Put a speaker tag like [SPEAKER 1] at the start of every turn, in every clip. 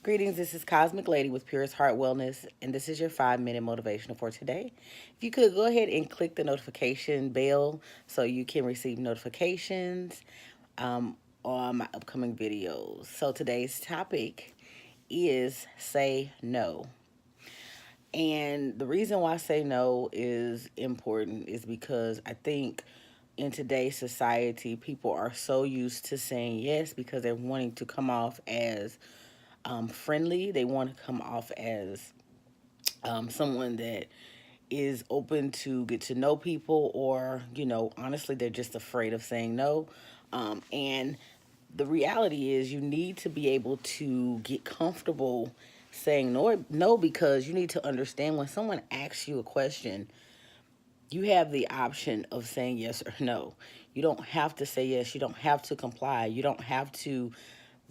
[SPEAKER 1] Greetings, this is Cosmiclady with Purest Heart Wellness, and this is your 5-minute motivational for today. If you could go ahead and click the notification bell so you can receive notifications um, on my upcoming videos. So today's topic is say no. And the reason why say no is important is because I think in today's society, people are so used to saying yes because they're wanting to come off as friendly. They want to come off as someone that is open to get to know people, or, honestly, they're just afraid of saying no. And the reality is, you need to be able to get comfortable saying no, because you need to understand when someone asks you a question, you have the option of saying yes or no. You don't have to say yes. You don't have to comply. You don't have to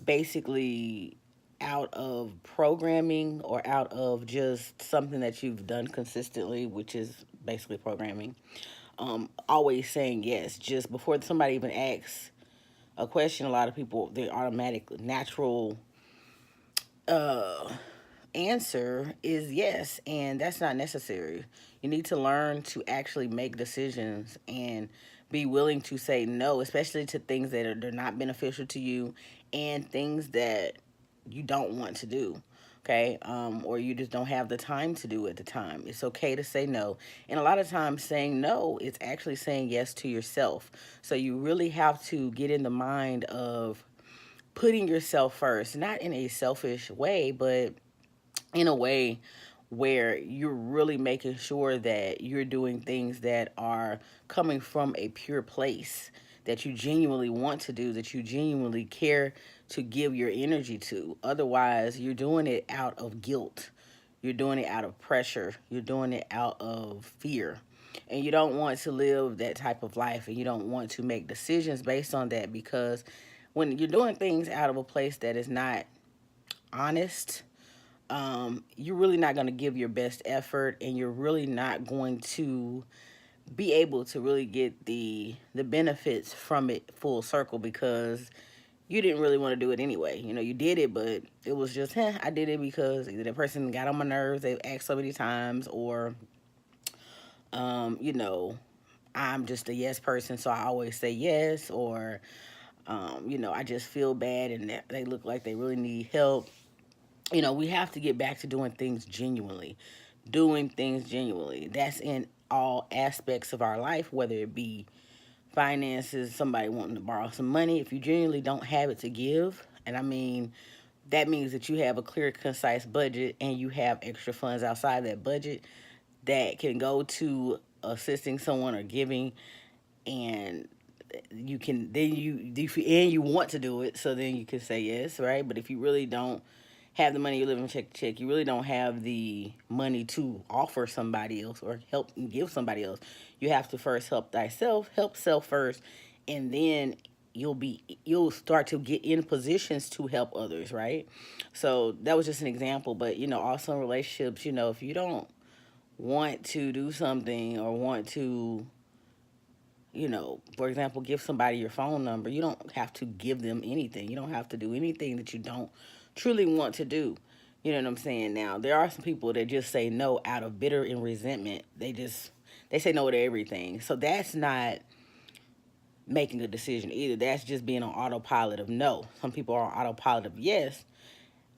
[SPEAKER 1] basically, out of programming or out of just something that you've done consistently, which is basically programming, always saying yes. Just before somebody even asks a question, a lot of people, their automatic, natural uh, answer is yes, and that's not necessary. You need to learn to actually make decisions and be willing to say no, especially to things that are they're not beneficial to you and things that you don't want to do. Okay, or you just don't have the time to do at the time. It's okay to say no, and a lot of times saying no is actually saying yes to yourself. So you really have to get in the mind of putting yourself first, not in a selfish way, but in a way where you're really making sure that you're doing things that are coming from a pure place, that you genuinely want to do, that you genuinely care to give your energy to. Otherwise, you're doing it out of guilt. You're doing it out of pressure. You're doing it out of fear. And you don't want to live that type of life, and you don't want to make decisions based on that, because when you're doing things out of a place that is not honest, you're really not going to give your best effort, and you're really not going to be able to really get the benefits from it full circle, because you didn't really want to do it anyway. You did it, but it was just, I did it because either that person got on my nerves, they've asked so many times, or, you know, I'm just a yes person, so I always say yes, or, I just feel bad and they look like they really need help. We have to get back to doing things genuinely. Doing things genuinely. That's in all aspects of our life, whether it be finances, somebody wanting to borrow some money. If you genuinely don't have it to give, and I mean, that means that you have a clear, concise budget and you have extra funds outside that budget that can go to assisting someone or giving, and you can then you want to do it, so then you can say yes, right? But if you really don't have the money, you live in check to check, you really don't have the money to offer somebody else or help and give somebody else. You have to first help thyself, help self first, and then you'll start to get in positions to help others, right? So that was just an example, but also in relationships, if you don't want to do something, or want to, for example, give somebody your phone number, you don't have to give them anything. You don't have to do anything that you don't truly want to do. You know what I'm saying? Now, there are some people that just say no out of bitter and resentment. They say no to everything. So that's not making a decision either. That's just being on autopilot of no. Some people are on autopilot of yes,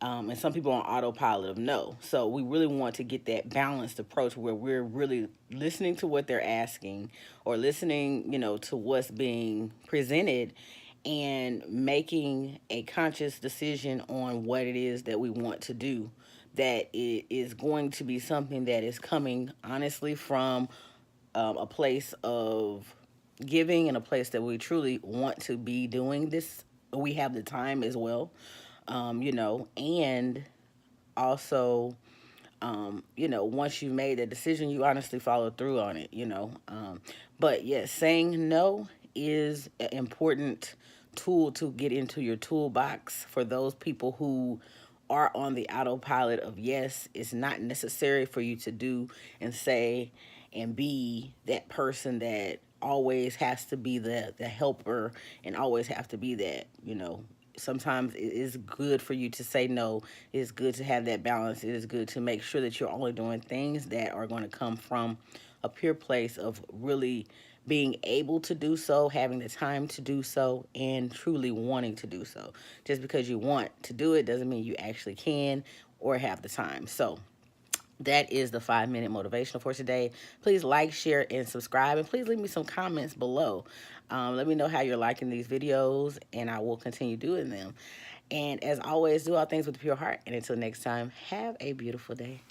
[SPEAKER 1] and some people are on autopilot of no. So we really want to get that balanced approach where we're really listening to what they're asking, or listening, to what's being presented, and making a conscious decision on what it is that we want to do. That it is going to be something that is coming honestly from a place of giving, and a place that we truly want to be doing this. We have the time as well, and also, once you made a decision, you honestly follow through on it. But yes, saying no is an important tool to get into your toolbox for those people who are on the autopilot of yes. It's not necessary for you to do and say and be that person that always has to be the helper, and always have to be that, sometimes it is good for you to say no. It is good to have that balance. It is good to make sure that you're only doing things that are going to come from a pure place of really being able to do so, having the time to do so, and truly wanting to do so. Just because you want to do it doesn't mean you actually can or have the time. So, that is the 5 minute motivational for today. Please like, share, and subscribe. And please leave me some comments below. Let me know how you're liking these videos, and I will continue doing them. And as always, do all things with a pure heart. And until next time, have a beautiful day.